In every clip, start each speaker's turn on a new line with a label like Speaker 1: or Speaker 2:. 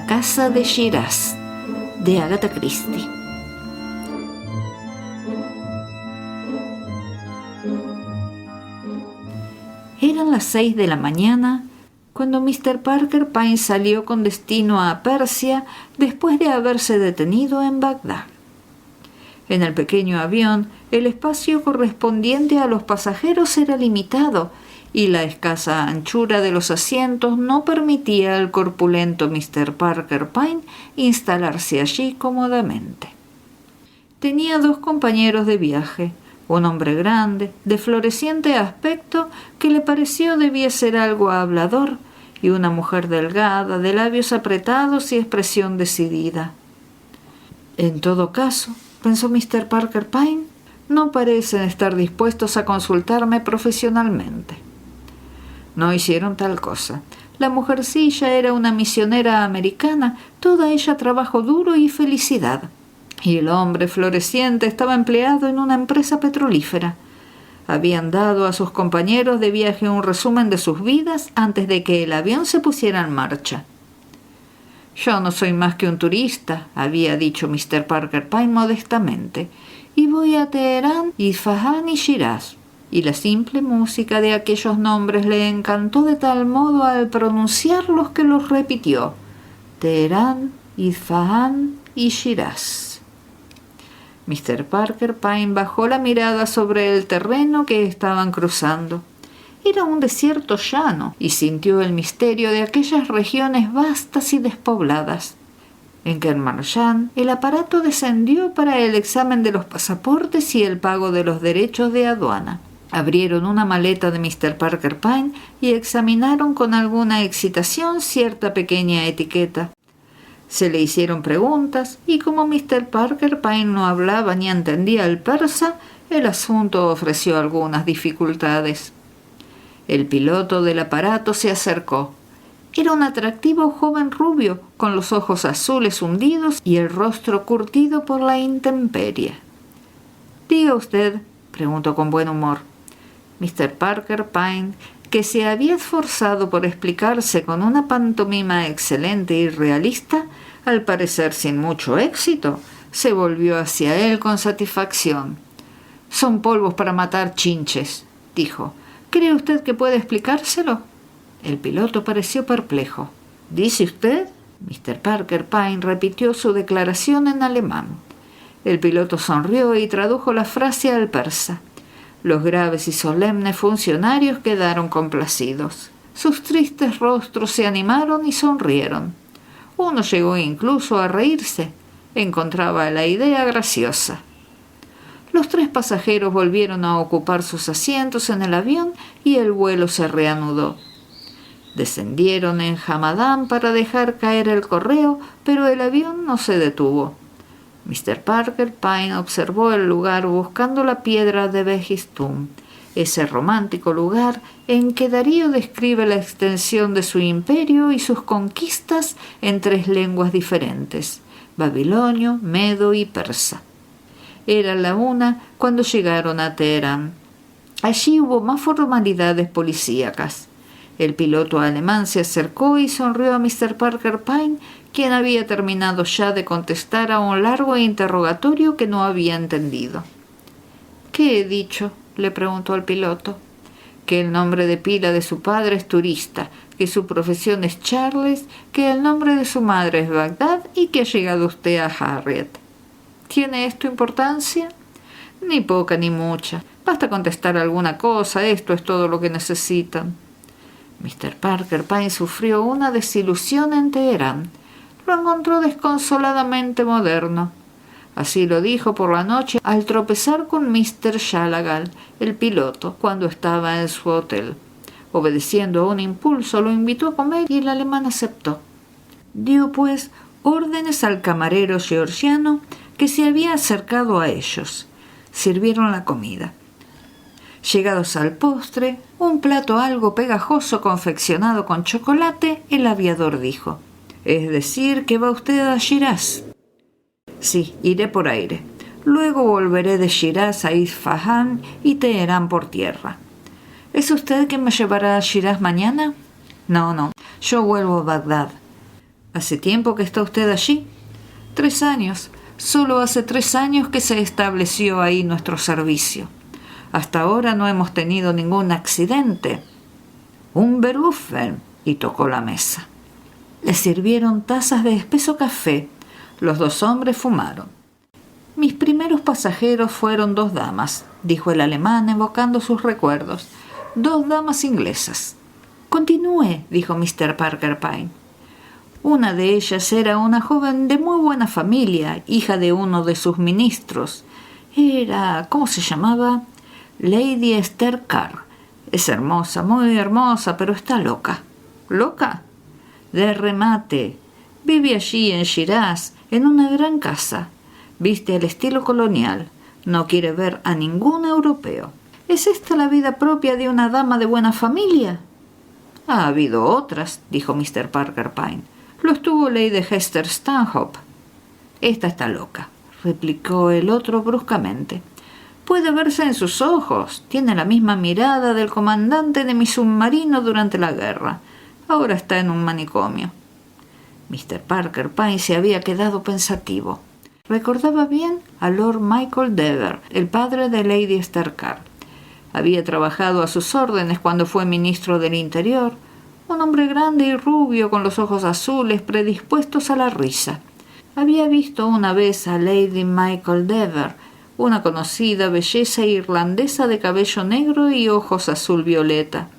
Speaker 1: casa de Shiraz, de Agatha Christie. Eran las 6 de la mañana cuando Mr. Parker Pyne salió con destino a Persia después de haberse detenido en Bagdad. En el pequeño avión, el espacio correspondiente a los pasajeros era limitado y la escasa anchura de los asientos no permitía al corpulento Mr. Parker Pyne instalarse allí cómodamente. Tenía 2 compañeros de viaje, un hombre grande, de floreciente aspecto, que le pareció debía ser algo hablador, y una mujer delgada, de labios apretados y expresión decidida. En todo caso, pensó Mr. Parker Pyne, no parecen estar dispuestos a consultarme profesionalmente. No hicieron tal cosa. La mujercilla era una misionera americana, toda ella trabajo duro y felicidad. Y el hombre floreciente estaba empleado en una empresa petrolífera. Habían dado a sus compañeros de viaje un resumen de sus vidas antes de que el avión se pusiera en marcha. «Yo no soy más que un turista», había dicho Mr. Parker Pyne modestamente, «y voy a Teherán, Isfahán y Shiraz». Y la simple música de aquellos nombres le encantó de tal modo al pronunciarlos que los repitió: Teherán, Isfahán y Shiraz. Mr. Parker Pyne bajó la mirada sobre el terreno que estaban cruzando. Era un desierto llano y sintió el misterio de aquellas regiones vastas y despobladas. En Kermanshah el aparato descendió para el examen de los pasaportes y el pago de los derechos de aduana. Abrieron una maleta de Mr. Parker Pyne y examinaron con alguna excitación cierta pequeña etiqueta. Se le hicieron preguntas y como Mr. Parker Pyne no hablaba ni entendía el persa, el asunto ofreció algunas dificultades. El piloto del aparato se acercó. Era un atractivo joven rubio, con los ojos azules hundidos y el rostro curtido por la intemperie. «Diga usted», preguntó con buen humor. Mr. Parker Pyne, que se había esforzado por explicarse con una pantomima excelente y realista, al parecer sin mucho éxito, se volvió hacia él con satisfacción. «Son polvos para matar chinches», dijo. «¿Cree usted que puede explicárselo?» El piloto pareció perplejo. «¿Dice usted?» Mr. Parker Pyne repitió su declaración en alemán. El piloto sonrió y tradujo la frase al persa. Los graves y solemnes funcionarios quedaron complacidos. Sus tristes rostros se animaron y sonrieron. Uno llegó incluso a reírse. Encontraba la idea graciosa. Los 3 pasajeros volvieron a ocupar sus asientos en el avión y el vuelo se reanudó. Descendieron en Hamadán para dejar caer el correo, pero el avión no se detuvo. Mr. Parker Pyne observó el lugar buscando la piedra de Behistún, ese romántico lugar en que Darío describe la extensión de su imperio y sus conquistas en 3 lenguas diferentes: babilonio, medo y persa. Era la 1 cuando llegaron a Teherán. Allí hubo más formalidades policíacas. El piloto alemán se acercó y sonrió a Mr. Parker Pyne, quien había terminado ya de contestar a un largo interrogatorio que no había entendido. «¿Qué he dicho?», le preguntó al piloto. «Que el nombre de pila de su padre es turista, que su profesión es Charles, que el nombre de su madre es Bagdad y que ha llegado usted a Harriet. ¿Tiene esto importancia?» «Ni poca ni mucha. Basta contestar alguna cosa, esto es todo lo que necesitan». Mr. Parker Pyne sufrió una desilusión en Teherán. Lo encontró desconsoladamente moderno. Así lo dijo por la noche al tropezar con Mr. Shalagal, el piloto, cuando estaba en su hotel. Obedeciendo a un impulso, lo invitó a comer y el alemán aceptó. Dio, pues, órdenes al camarero georgiano que se había acercado a ellos. Sirvieron la comida. Llegados al postre, un plato algo pegajoso confeccionado con chocolate, el aviador dijo: «¿Es decir que va usted a Shiraz?» «Sí, iré por aire. Luego volveré de Shiraz a Isfahán y Teherán por tierra». «¿Es usted quien me llevará a Shiraz mañana?» «No, yo vuelvo a Bagdad». ¿Hace tiempo que está usted allí? 3 años. Solo hace 3 años que se estableció ahí nuestro servicio. Hasta ahora no hemos tenido ningún accidente. Un berufen, y tocó la mesa. Le sirvieron tazas de espeso café. Los 2 hombres fumaron. Mis primeros pasajeros fueron 2 damas, dijo el alemán evocando sus recuerdos. 2 damas inglesas. Continúe, dijo Mr. Parker Pyne. Una de ellas era una joven de muy buena familia, hija de uno de sus ministros. ¿Cómo se llamaba? Lady Esther Carr. Es hermosa, muy hermosa, pero está loca. ¿Loca? De remate. Vive allí en Shiraz, en una gran casa. Viste al estilo colonial. No quiere ver a ningún europeo. ¿Es esta la vida propia de una dama de buena familia? Ha habido otras, dijo Mr. Parker Pyne. Lo estuvo Lady Hester Stanhope. Esta está loca, replicó el otro bruscamente. Puede verse en sus ojos. Tiene la misma mirada del comandante de mi submarino durante la guerra. Ahora está en un manicomio. Mr. Parker Pyne se había quedado pensativo. Recordaba bien a Lord Michael Dever, el padre de Lady Esther Carr. Había trabajado a sus órdenes cuando fue ministro del Interior, un hombre grande y rubio con los ojos azules predispuestos a la risa. Había visto una vez a Lady Michael Dever, una conocida belleza irlandesa de cabello negro y ojos azul violeta.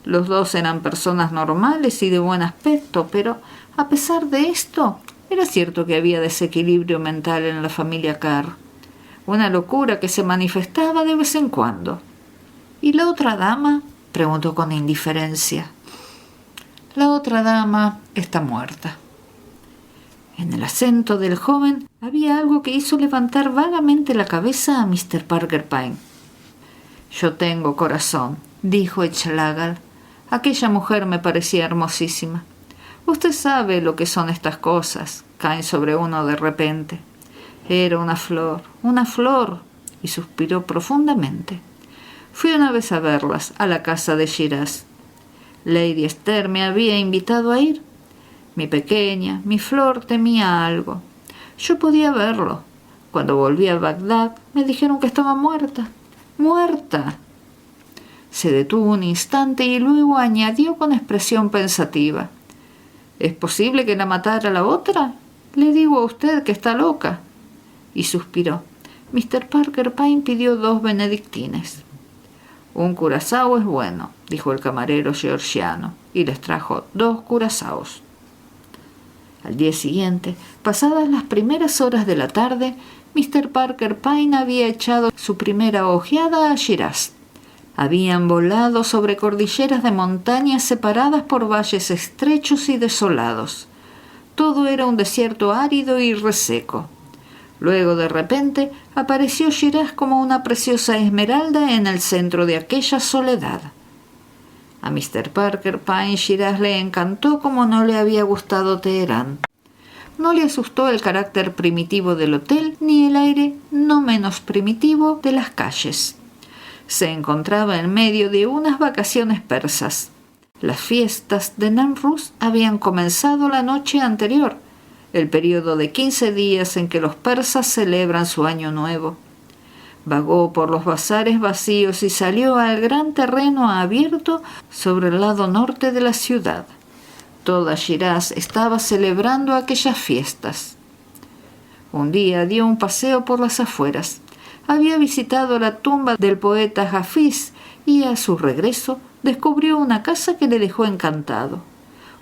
Speaker 1: Los 2 eran personas normales y de buen aspecto, pero a pesar de esto, era cierto que había desequilibrio mental en la familia Carr. Una locura que se manifestaba de vez en cuando. ¿Y la otra dama? Preguntó con indiferencia. La otra dama está muerta. En el acento del joven había algo que hizo levantar vagamente la cabeza a Mr. Parker Pyne. Yo tengo corazón, dijo Schlegel. Aquella mujer me parecía hermosísima. Usted sabe lo que son estas cosas. Caen sobre uno de repente. Era una flor, y suspiró profundamente. Fui una vez a verlas, a la casa de Shiraz. Lady Esther me había invitado a ir. Mi pequeña, mi flor temía algo. Yo podía verlo. Cuando volví a Bagdad, me dijeron que estaba muerta. ¡Muerta! Se detuvo un instante y luego añadió con expresión pensativa. ¿Es posible que la matara la otra? Le digo a usted que está loca. Y suspiró. Mr. Parker Pyne pidió 2 benedictines. Un curazao es bueno, dijo el camarero georgiano, y les trajo 2 curazaos. Al día siguiente, pasadas las primeras horas de la tarde, Mr. Parker Pyne había echado su primera ojeada a Shiraz. Habían volado sobre cordilleras de montañas separadas por valles estrechos y desolados. Todo era un desierto árido y reseco. Luego, de repente, apareció Shiraz como una preciosa esmeralda en el centro de aquella soledad. A Mr. Parker Pyne Shiraz le encantó como no le había gustado Teherán. No le asustó el carácter primitivo del hotel ni el aire no menos primitivo de las calles. Se encontraba en medio de unas vacaciones persas. Las fiestas de Nowruz habían comenzado la noche anterior, el período de 15 días en que los persas celebran su año nuevo. Vagó por los bazares vacíos y salió al gran terreno abierto sobre el lado norte de la ciudad. Toda Shiraz estaba celebrando aquellas fiestas. Un día dio un paseo por las afueras. Había visitado la tumba del poeta Hafiz y a su regreso descubrió una casa que le dejó encantado.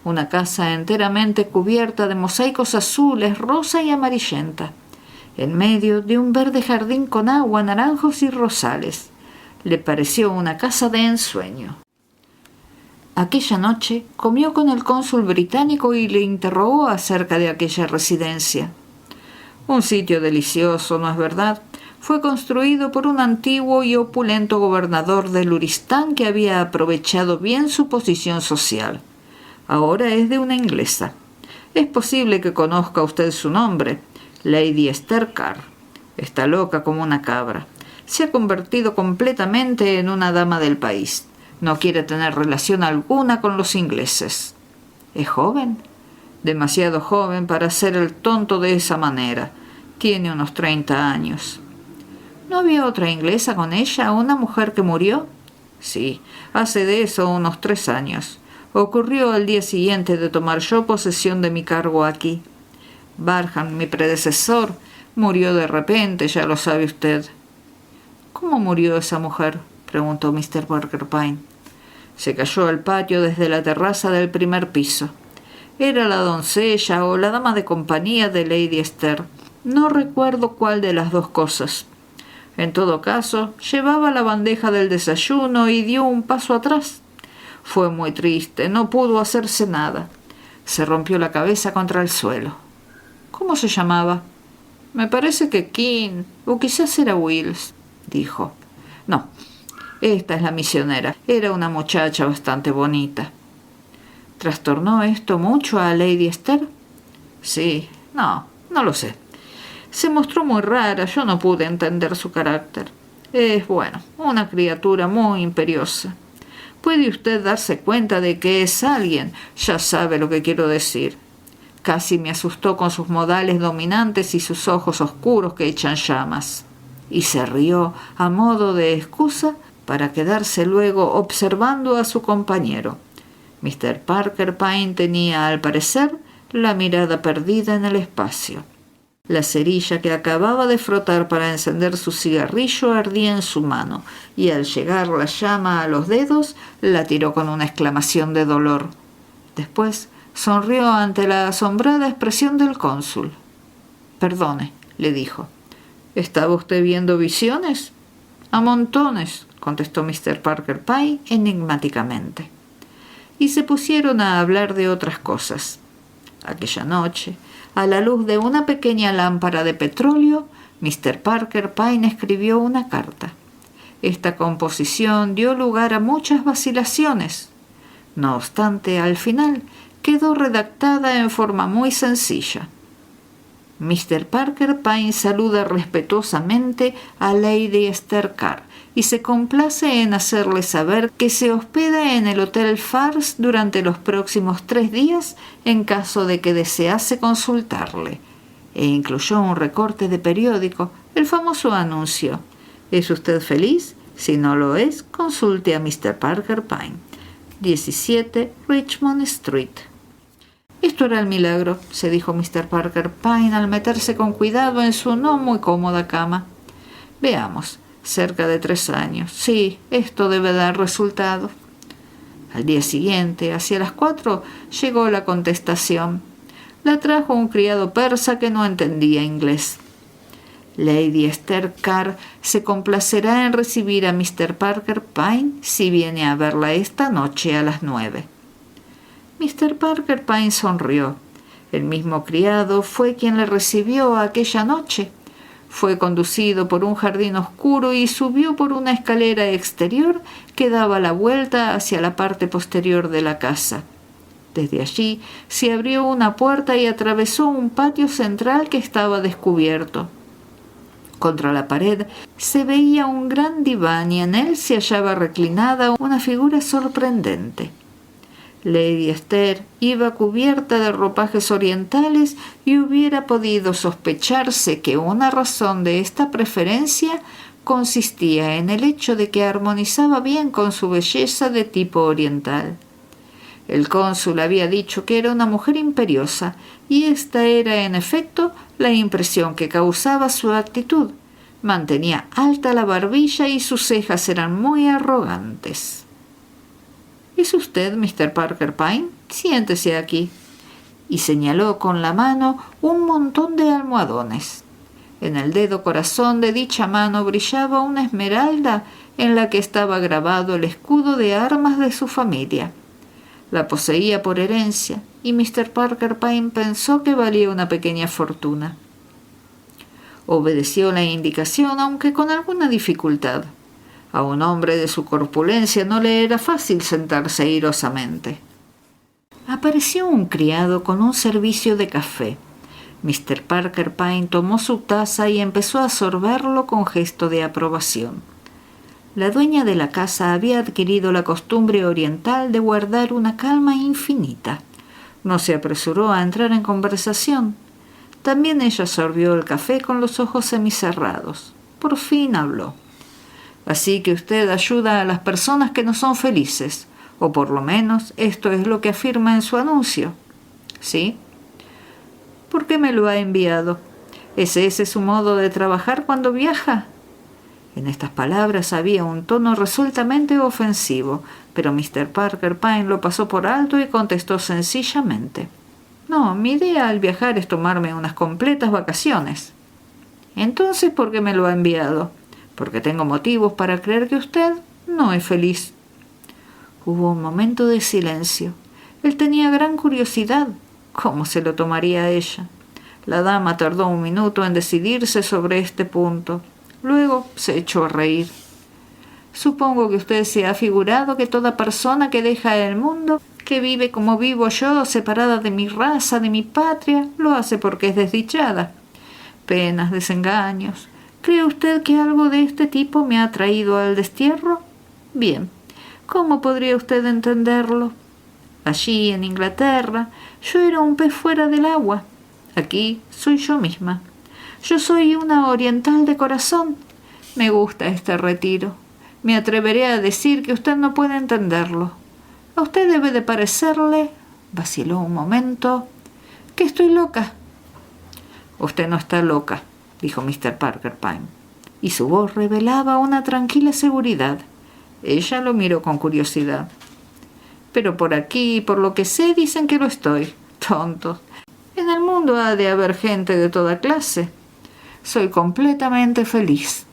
Speaker 1: Una casa enteramente cubierta de mosaicos azules, rosa y amarillenta, en medio de un verde jardín con agua, naranjos y rosales. Le pareció una casa de ensueño. Aquella noche comió con el cónsul británico y le interrogó acerca de aquella residencia. Un sitio delicioso, ¿no es verdad? Fue construido por un antiguo y opulento gobernador de Luristán que había aprovechado bien su posición social. Ahora es de una inglesa. Es posible que conozca usted su nombre, Lady Esther Carr. Está loca como una cabra. Se ha convertido completamente en una dama del país. No quiere tener relación alguna con los ingleses. ¿Es joven? Demasiado joven para hacer el tonto de esa manera. Tiene unos 30 años. ¿No había otra inglesa con ella, una mujer que murió? Sí, hace de eso unos 3 años. Ocurrió al día siguiente de tomar yo posesión de mi cargo aquí. Barham, mi predecesor, murió de repente, ya lo sabe usted. ¿Cómo murió esa mujer?, preguntó Mr. Parker Pyne. Se cayó al patio desde la terraza del primer piso. Era la doncella o la dama de compañía de Lady Esther. No recuerdo cuál de las dos cosas. En todo caso, llevaba la bandeja del desayuno y dio un paso atrás. Fue muy triste, no pudo hacerse nada. Se rompió la cabeza contra el suelo. ¿Cómo se llamaba? Me parece que King, o quizás era Wills, dijo. No, esta es la misionera. Era una muchacha bastante bonita. ¿Trastornó esto mucho a Lady Esther? Sí, no lo sé. Se mostró muy rara, yo no pude entender su carácter. Es, una criatura muy imperiosa. ¿Puede usted darse cuenta de que es alguien? Ya sabe lo que quiero decir. Casi me asustó con sus modales dominantes y sus ojos oscuros que echan llamas. Y se rió a modo de excusa para quedarse luego observando a su compañero. Mr. Parker Pyne tenía, al parecer, la mirada perdida en el espacio. La cerilla que acababa de frotar para encender su cigarrillo ardía en su mano, y al llegar la llama a los dedos, la tiró con una exclamación de dolor. Después sonrió ante la asombrada expresión del cónsul. «Perdone», le dijo. «¿Estaba usted viendo visiones?» «A montones», contestó Mr. Parker Pyne enigmáticamente. Y se pusieron a hablar de otras cosas. Aquella noche, a la luz de una pequeña lámpara de petróleo, Mr. Parker Pyne escribió una carta. Esta composición dio lugar a muchas vacilaciones. No obstante, al final quedó redactada en forma muy sencilla. Mr. Parker Pyne saluda respetuosamente a Lady Esther Carr y se complace en hacerle saber que se hospeda en el Hotel Fars durante los próximos 3 días en caso de que desease consultarle. E incluyó un recorte de periódico, el famoso anuncio: ¿Es usted feliz? Si no lo es, consulte a Mr. Parker Pyne. 17 Richmond Street. Esto era el milagro, se dijo Mr. Parker Pyne al meterse con cuidado en su no muy cómoda cama. Veamos, cerca de 3 años. Sí, esto debe dar resultado. Al día siguiente, hacia las 4, llegó la contestación. La trajo un criado persa que no entendía inglés. Lady Esther Carr se complacerá en recibir a Mr. Parker Pyne si viene a verla esta noche a las 9. Mr. Parker Pyne sonrió. El mismo criado fue quien le recibió aquella noche. Fue conducido por un jardín oscuro y subió por una escalera exterior que daba la vuelta hacia la parte posterior de la casa. Desde allí se abrió una puerta y atravesó un patio central que estaba descubierto. Contra la pared se veía un gran diván y en él se hallaba reclinada una figura sorprendente. Lady Esther iba cubierta de ropajes orientales y hubiera podido sospecharse que una razón de esta preferencia consistía en el hecho de que armonizaba bien con su belleza de tipo oriental. El cónsul había dicho que era una mujer imperiosa, y esta era, en efecto, la impresión que causaba su actitud. Mantenía alta la barbilla y sus cejas eran muy arrogantes. «¿Es usted Mr. Parker Pyne? Siéntese aquí». Y señaló con la mano un montón de almohadones. En el dedo corazón de dicha mano brillaba una esmeralda en la que estaba grabado el escudo de armas de su familia. La poseía por herencia y Mr. Parker Pyne pensó que valía una pequeña fortuna. Obedeció la indicación, aunque con alguna dificultad. A un hombre de su corpulencia no le era fácil sentarse airosamente. Apareció un criado con un servicio de café. Mr. Parker Pyne tomó su taza y empezó a sorberlo con gesto de aprobación. La dueña de la casa había adquirido la costumbre oriental de guardar una calma infinita. No se apresuró a entrar en conversación. También ella sorbió el café con los ojos semicerrados. Por fin habló. Así que usted ayuda a las personas que no son felices, o por lo menos esto es lo que afirma en su anuncio. ¿Sí? ¿Por qué me lo ha enviado? ¿Es ese su modo de trabajar cuando viaja? En estas palabras había un tono resueltamente ofensivo, pero Mr. Parker Pyne lo pasó por alto y contestó sencillamente: No, mi idea al viajar es tomarme unas completas vacaciones. Entonces, ¿por qué me lo ha enviado? Porque tengo motivos para creer que usted no es feliz. Hubo un momento de silencio. Él tenía gran curiosidad. ¿Cómo se lo tomaría ella? La dama tardó un minuto en decidirse sobre este punto. Luego se echó a reír. Supongo que usted se ha figurado que toda persona que deja el mundo, que vive como vivo yo, separada de mi raza, de mi patria, lo hace porque es desdichada. Penas, desengaños. ¿Cree usted que algo de este tipo me ha traído al destierro? Bien, ¿cómo podría usted entenderlo? Allí, en Inglaterra, yo era un pez fuera del agua. Aquí soy yo misma. Yo soy una oriental de corazón. Me gusta este retiro. Me atreveré a decir que usted no puede entenderlo. A usted debe de parecerle, vaciló un momento, que estoy loca. Usted no está loca, dijo Mr. Parker Pyne, y su voz revelaba una tranquila seguridad. Ella lo miró con curiosidad. Pero por aquí, por lo que sé, dicen que lo estoy. Tontos. En el mundo ha de haber gente de toda clase. Soy completamente feliz.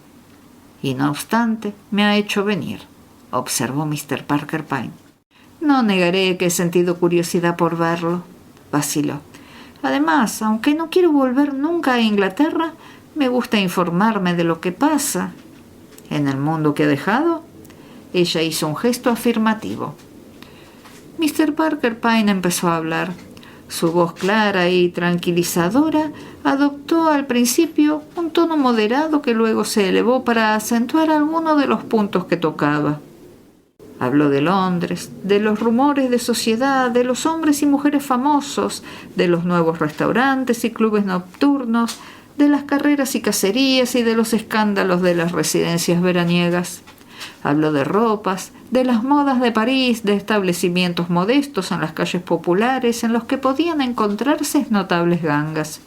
Speaker 1: Y no obstante, me ha hecho venir, observó Mr. Parker Pyne. No negaré que he sentido curiosidad por verlo, vaciló. Además, aunque no quiero volver nunca a Inglaterra, me gusta informarme de lo que pasa. ¿En el mundo que ha dejado? Ella hizo un gesto afirmativo. Mr. Parker Pyne empezó a hablar. Su voz clara y tranquilizadora adoptó al principio un tono moderado que luego se elevó para acentuar algunos de los puntos que tocaba. Habló de Londres, de los rumores de sociedad, de los hombres y mujeres famosos, de los nuevos restaurantes y clubes nocturnos, de las carreras y cacerías y de los escándalos de las residencias veraniegas. Habló de ropas, de las modas de París, de establecimientos modestos en las calles populares en los que podían encontrarse notables gangas.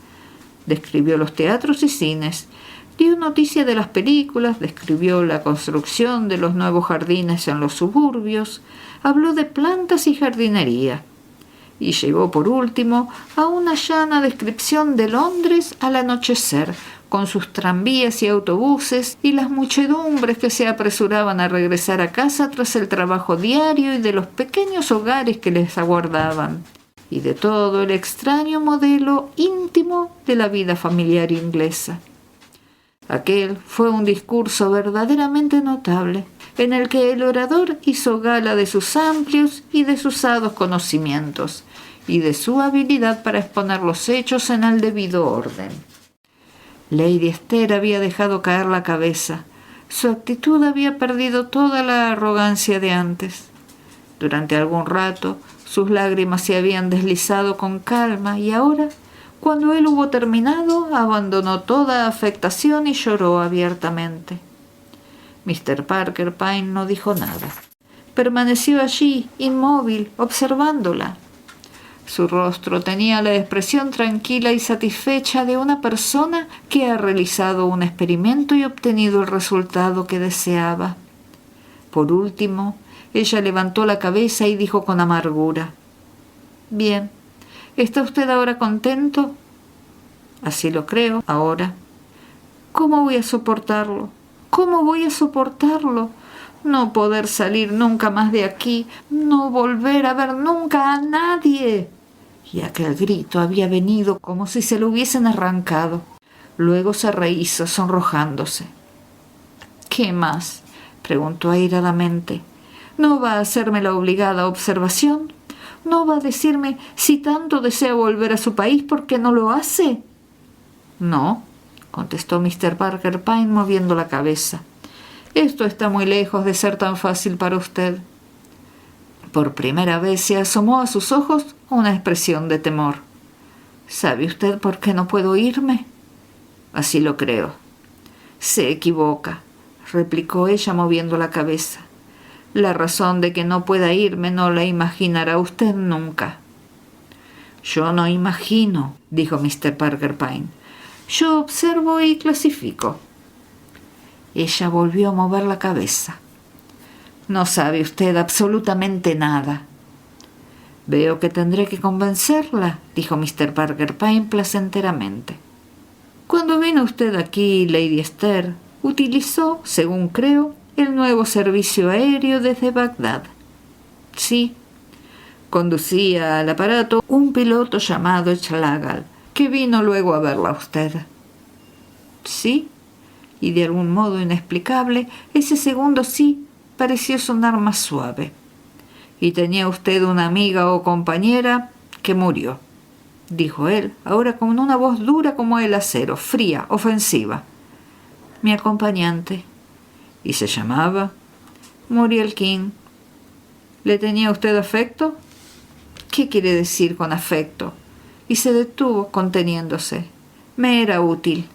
Speaker 1: Describió los teatros y cines, dio noticia de las películas, describió la construcción de los nuevos jardines en los suburbios, habló de plantas y jardinería. Y llegó por último a una llana descripción de Londres al anochecer, con sus tranvías y autobuses y las muchedumbres que se apresuraban a regresar a casa tras el trabajo diario y de los pequeños hogares que les aguardaban, y de todo el extraño modelo íntimo de la vida familiar inglesa. Aquel fue un discurso verdaderamente notable, en el que el orador hizo gala de sus amplios y desusados conocimientos, y de su habilidad para exponer los hechos en el debido orden. Lady Esther había dejado caer la cabeza. Su actitud había perdido toda la arrogancia de antes. Durante algún rato, sus lágrimas se habían deslizado con calma y ahora, cuando él hubo terminado, abandonó toda afectación y lloró abiertamente. Mr. Parker Pyne no dijo nada. Permaneció allí, inmóvil, observándola. Su rostro tenía la expresión tranquila y satisfecha de una persona que ha realizado un experimento y obtenido el resultado que deseaba. Por último, ella levantó la cabeza y dijo con amargura: «Bien, ¿está usted ahora contento?» «Así lo creo, ahora». «¿Cómo voy a soportarlo? ¿Cómo voy a soportarlo? No poder salir nunca más de aquí, no volver a ver nunca a nadie». Y aquel grito había venido como si se lo hubiesen arrancado. Luego se rehizo, sonrojándose. «¿Qué más?», preguntó airadamente. «¿No va a hacerme la obligada observación? ¿No va a decirme si tanto desea volver a su país por qué no lo hace?» «No», contestó Mr. Parker Pyne moviendo la cabeza. «Esto está muy lejos de ser tan fácil para usted». Por primera vez se asomó a sus ojos una expresión de temor. ¿Sabe usted por qué no puedo irme? Así lo creo. Se equivoca, replicó ella moviendo la cabeza. La razón de que no pueda irme no la imaginará usted nunca. Yo no imagino, dijo Mr. Parker Pyne. Yo observo y clasifico. Ella volvió a mover la cabeza. No sabe usted absolutamente nada. Veo que tendré que convencerla, dijo Mr. Parker Pyne placenteramente. Cuando vino usted aquí, Lady Esther, utilizó, según creo, el nuevo servicio aéreo desde Bagdad. Sí. Conducía al aparato un piloto llamado Schlagal, que vino luego a verla a usted. Sí. Y de algún modo inexplicable, ese segundo sí pareció sonar más suave. Y tenía usted una amiga o compañera que murió, dijo él, ahora con una voz dura como el acero, fría, ofensiva. Mi acompañante. ¿Y se llamaba? Muriel King. ¿Le tenía usted afecto? ¿Qué quiere decir con afecto? Y se detuvo conteniéndose. Me era útil.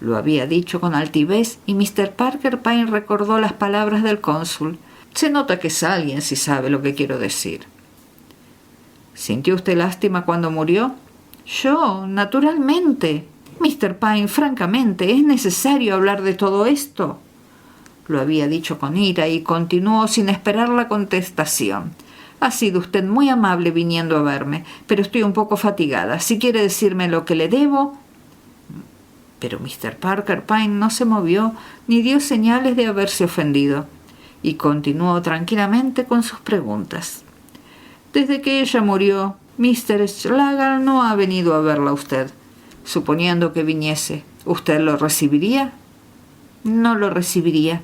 Speaker 1: Lo había dicho con altivez y Mr. Parker Pyne recordó las palabras del cónsul. Se nota que es alguien si sabe lo que quiero decir. ¿Sintió usted lástima cuando murió? Yo, naturalmente. Mr. Pyne, francamente, ¿es necesario hablar de todo esto? Lo había dicho con ira y continuó sin esperar la contestación. Ha sido usted muy amable viniendo a verme, pero estoy un poco fatigada. Si quiere decirme lo que le debo... Pero Mr. Parker Pyne no se movió ni dio señales de haberse ofendido, y continuó tranquilamente con sus preguntas. Desde que ella murió, Mr. Schlagal no ha venido a verla a usted. Suponiendo que viniese, ¿usted lo recibiría? No lo recibiría.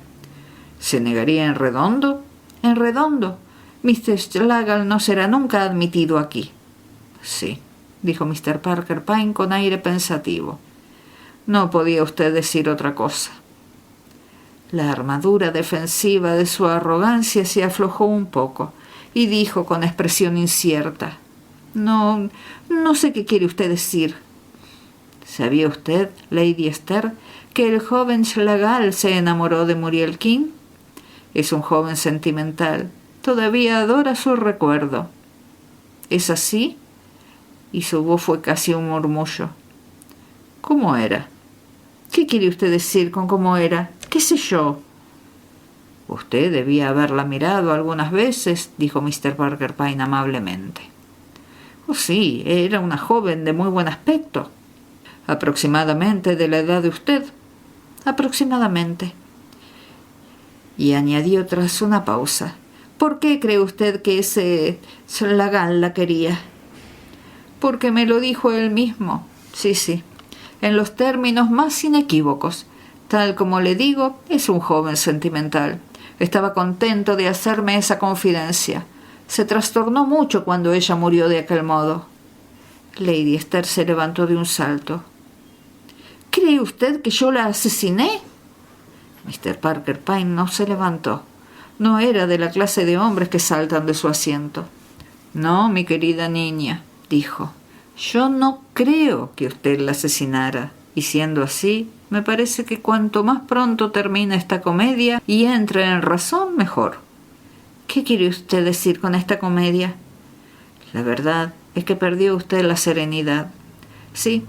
Speaker 1: ¿Se negaría en redondo? En redondo. Mr. Schlagal no será nunca admitido aquí. Sí, dijo Mr. Parker Pyne con aire pensativo. No podía usted decir otra cosa. La armadura defensiva de su arrogancia se aflojó un poco y dijo con expresión incierta: No sé qué quiere usted decir. ¿Sabía usted, Lady Esther, que el joven Schlagal se enamoró de Muriel King? Es un joven sentimental. Todavía adora su recuerdo. ¿Es así? Y su voz fue casi un murmullo. ¿Cómo era? ¿Qué quiere usted decir con cómo era? ¿Qué sé yo? Usted debía haberla mirado algunas veces, dijo Mr. Parker Pyne amablemente. Oh, sí, era una joven de muy buen aspecto. Aproximadamente de la edad de usted. Aproximadamente. Y añadió tras una pausa: ¿Por qué cree usted que ese Schlagal la quería? Porque me lo dijo él mismo. Sí, en los términos más inequívocos. Tal como le digo, es un joven sentimental. Estaba contento de hacerme esa confidencia. Se trastornó mucho cuando ella murió de aquel modo. Lady Esther se levantó de un salto. ¿Cree usted que yo la asesiné? Mr. Parker Pyne no se levantó. No era de la clase de hombres que saltan de su asiento. No, mi querida niña, dijo. Yo no creo que usted la asesinara. Y siendo así, me parece que cuanto más pronto termine esta comedia y entre en razón, mejor. ¿Qué quiere usted decir con esta comedia? La verdad es que perdió usted la serenidad. Sí,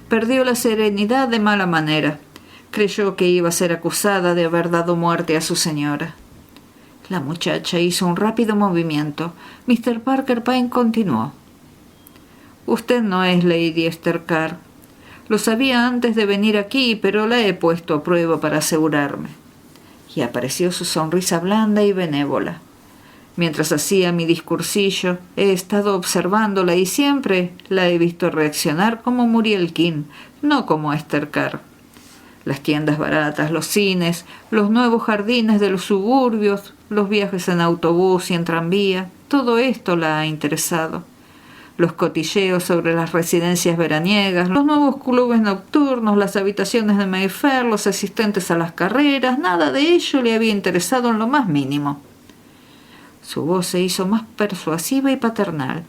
Speaker 1: perdió la serenidad de mala manera. Creyó que iba a ser acusada de haber dado muerte a su señora. La muchacha hizo un rápido movimiento. Mr. Parker Pyne continuó. Usted no es Lady Esther Carr. Lo sabía antes de venir aquí, pero la he puesto a prueba para asegurarme. Y apareció su sonrisa blanda y benévola. Mientras hacía mi discursillo, he estado observándola y siempre la he visto reaccionar como Muriel King, no como Esther Carr. Las tiendas baratas, los cines, los nuevos jardines de los suburbios, los viajes en autobús y en tranvía, todo esto la ha interesado. Los cotilleos sobre las residencias veraniegas, los nuevos clubes nocturnos, las habitaciones de Mayfair, los asistentes a las carreras, nada de ello le había interesado en lo más mínimo. Su voz se hizo más persuasiva y paternal.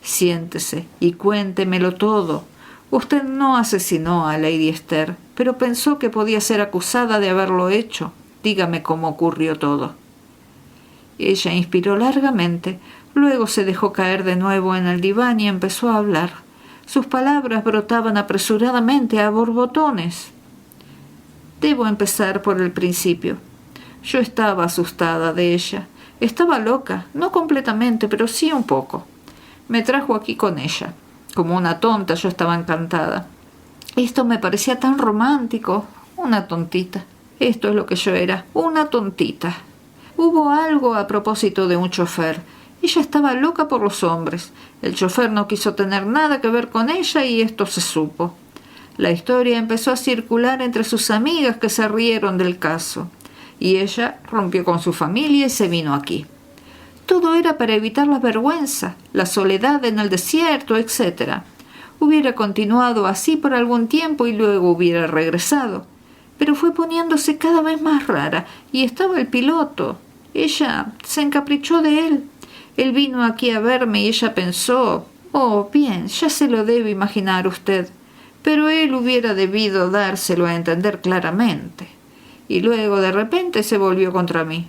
Speaker 1: Siéntese y cuéntemelo todo. Usted no asesinó a Lady Esther, pero pensó que podía ser acusada de haberlo hecho. Dígame cómo ocurrió todo». Ella inspiró largamente, luego se dejó caer de nuevo en el diván y empezó a hablar. Sus palabras brotaban apresuradamente a borbotones. Debo empezar por el principio. Yo estaba asustada de ella. Estaba loca, no completamente, pero sí un poco. Me trajo aquí con ella. Como una tonta, yo estaba encantada. Esto me parecía tan romántico. Una tontita. Esto es lo que yo era, una tontita. Hubo algo a propósito de un chofer. Ella estaba loca por los hombres. El chofer no quiso tener nada que ver con ella y esto se supo. La historia empezó a circular entre sus amigas que se rieron del caso. Y ella rompió con su familia y se vino aquí. Todo era para evitar la vergüenza, la soledad en el desierto, etc. Hubiera continuado así por algún tiempo y luego hubiera regresado. Pero fue poniéndose cada vez más rara y estaba el piloto. Ella se encaprichó de él. Él vino aquí a verme y ella pensó, oh, bien, ya se lo debe imaginar usted. Pero él hubiera debido dárselo a entender claramente. Y luego de repente se volvió contra mí.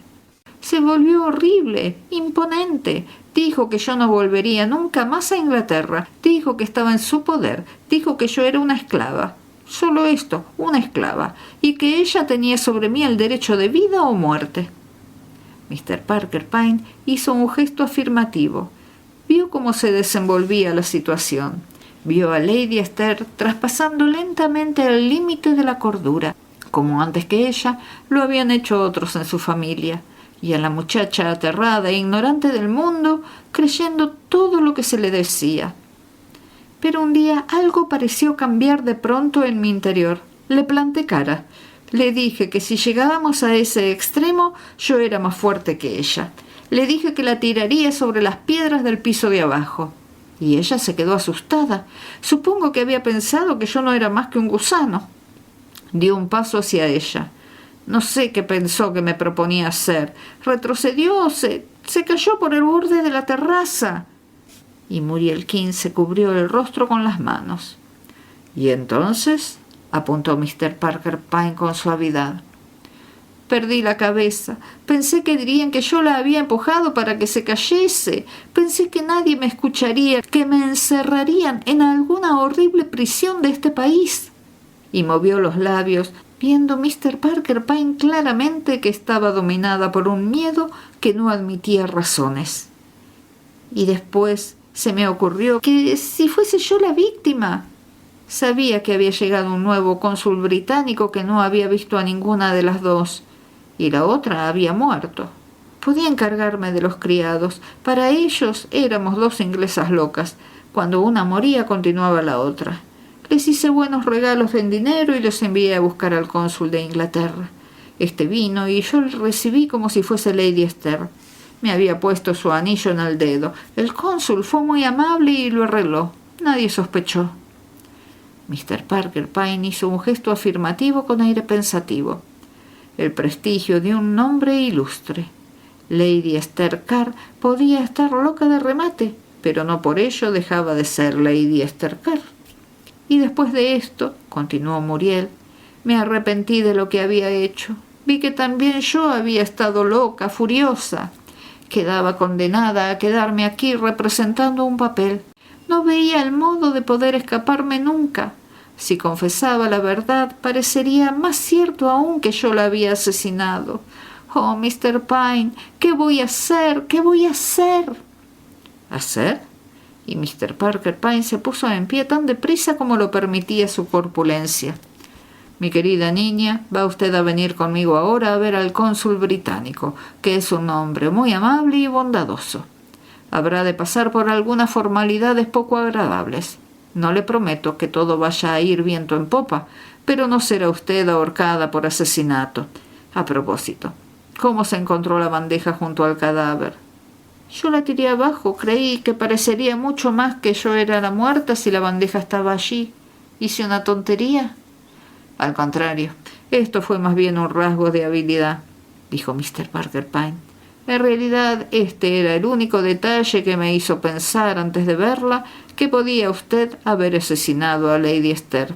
Speaker 1: Se volvió horrible, imponente. Dijo que yo no volvería nunca más a Inglaterra. Dijo que estaba en su poder. Dijo que yo era una esclava. Solo esto, una esclava. Y que ella tenía sobre mí el derecho de vida o muerte. Mr. Parker Pyne hizo un gesto afirmativo. Vio cómo se desenvolvía la situación. Vio a Lady Esther traspasando lentamente el límite de la cordura, como antes que ella lo habían hecho otros en su familia, y a la muchacha aterrada e ignorante del mundo, creyendo todo lo que se le decía. Pero un día algo pareció cambiar de pronto en mi interior. Le planté cara. Le dije que si llegábamos a ese extremo, yo era más fuerte que ella. Le dije que la tiraría sobre las piedras del piso de abajo. Y ella se quedó asustada. Supongo que había pensado que yo no era más que un gusano. Dio un paso hacia ella. No sé qué pensó que me proponía hacer. Retrocedió, se cayó por el borde de la terraza. Y Muriel King se cubrió el rostro con las manos. ¿Y entonces?, apuntó Mr. Parker Pyne con suavidad. Perdí la cabeza. Pensé que dirían que yo la había empujado para que se cayese. Pensé que nadie me escucharía, que me encerrarían en alguna horrible prisión de este país. Y movió los labios, viendo Mr. Parker Pyne claramente que estaba dominada por un miedo que no admitía razones. Y después se me ocurrió que si fuese yo la víctima. Sabía que había llegado un nuevo cónsul británico que no había visto a ninguna de las dos, y la otra había muerto. Podía encargarme de los criados. Para ellos éramos dos inglesas locas. Cuando una moría, continuaba la otra. Les hice buenos regalos en dinero y los envié a buscar al cónsul de Inglaterra. Este vino y yo le recibí como si fuese Lady Esther. Me había puesto su anillo en el dedo. El cónsul fue muy amable y lo arregló. Nadie sospechó. Mr. Parker Pyne hizo un gesto afirmativo con aire pensativo. El prestigio de un nombre ilustre. Lady Esther Carr podía estar loca de remate, pero no por ello dejaba de ser Lady Esther Carr. Y después de esto, continuó Muriel, me arrepentí de lo que había hecho. Vi que también yo había estado loca, furiosa. Quedaba condenada a quedarme aquí representando un papel. No veía el modo de poder escaparme nunca. Si confesaba la verdad, parecería más cierto aún que yo la había asesinado. Oh, Mr. Pyne, ¿qué voy a hacer? ¿Qué voy a hacer? ¿Hacer? Y Mr. Parker Pyne se puso en pie tan deprisa como lo permitía su corpulencia. Mi querida niña, va usted a venir conmigo ahora a ver al cónsul británico, que es un hombre muy amable y bondadoso. Habrá de pasar por algunas formalidades poco agradables. No le prometo que todo vaya a ir viento en popa, pero no será usted ahorcada por asesinato. A propósito, ¿cómo se encontró la bandeja junto al cadáver? Yo la tiré abajo. Creí que parecería mucho más que yo era la muerta si la bandeja estaba allí. ¿Hice una tontería? Al contrario, esto fue más bien un rasgo de habilidad, dijo Mr. Parker Pyne. En realidad, este era el único detalle que me hizo pensar antes de verla que podía usted haber asesinado a Lady Esther.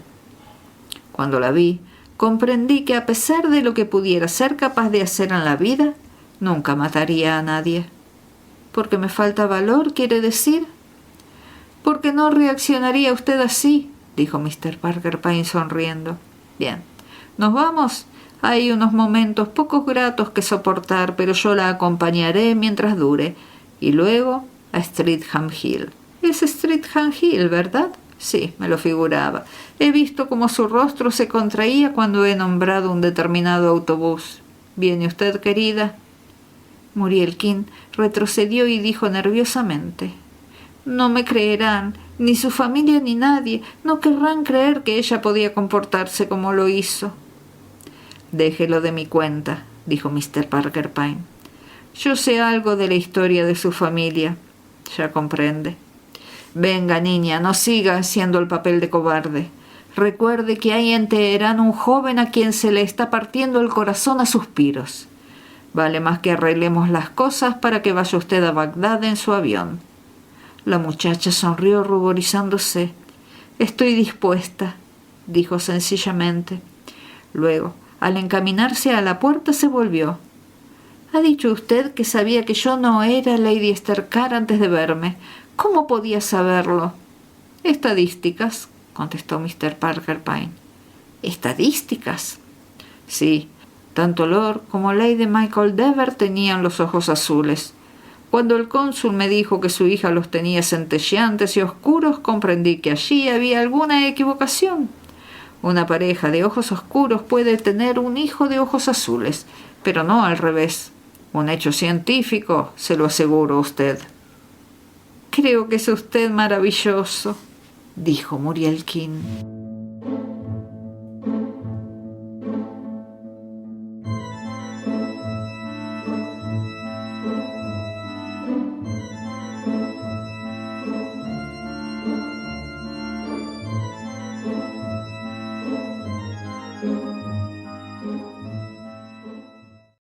Speaker 1: Cuando la vi, comprendí que a pesar de lo que pudiera ser capaz de hacer en la vida, nunca mataría a nadie. ¿Porque me falta valor, quiere decir? «Porque no reaccionaría usted así», dijo Mr. Parker Pyne sonriendo. «Bien, ¿nos vamos? Hay unos momentos poco gratos que soportar, pero yo la acompañaré mientras dure. Y luego a Streatham Hill». «Es Streatham Hill, ¿verdad?» «Sí, me lo figuraba. He visto cómo su rostro se contraía cuando he nombrado un determinado autobús. ¿Viene usted, querida?» Muriel King retrocedió y dijo nerviosamente: «No me creerán, ni su familia ni nadie. No querrán creer que ella podía comportarse como lo hizo». «Déjelo de mi cuenta», dijo Mr. Parker Pyne. «Yo sé algo de la historia de su familia. Ya comprende. Venga, niña, no siga haciendo el papel de cobarde. Recuerde que hay en Teherán un joven a quien se le está partiendo el corazón a suspiros. Vale más que arreglemos las cosas para que vaya usted a Bagdad en su avión». La muchacha sonrió ruborizándose. «Estoy dispuesta», dijo sencillamente. Luego, al encaminarse a la puerta, se volvió. «Ha dicho usted que sabía que yo no era Lady Esther Carr antes de verme. ¿Cómo podía saberlo?» «Estadísticas», contestó Mr. Parker Pyne. «¿Estadísticas?» «Sí, tanto Lord como Lady Michael Dever tenían los ojos azules. Cuando el cónsul me dijo que su hija los tenía centelleantes y oscuros, comprendí que allí había alguna equivocación. Una pareja de ojos oscuros puede tener un hijo de ojos azules, pero no al revés. Un hecho científico, se lo aseguro a usted». «Creo que es usted maravilloso», dijo Muriel King.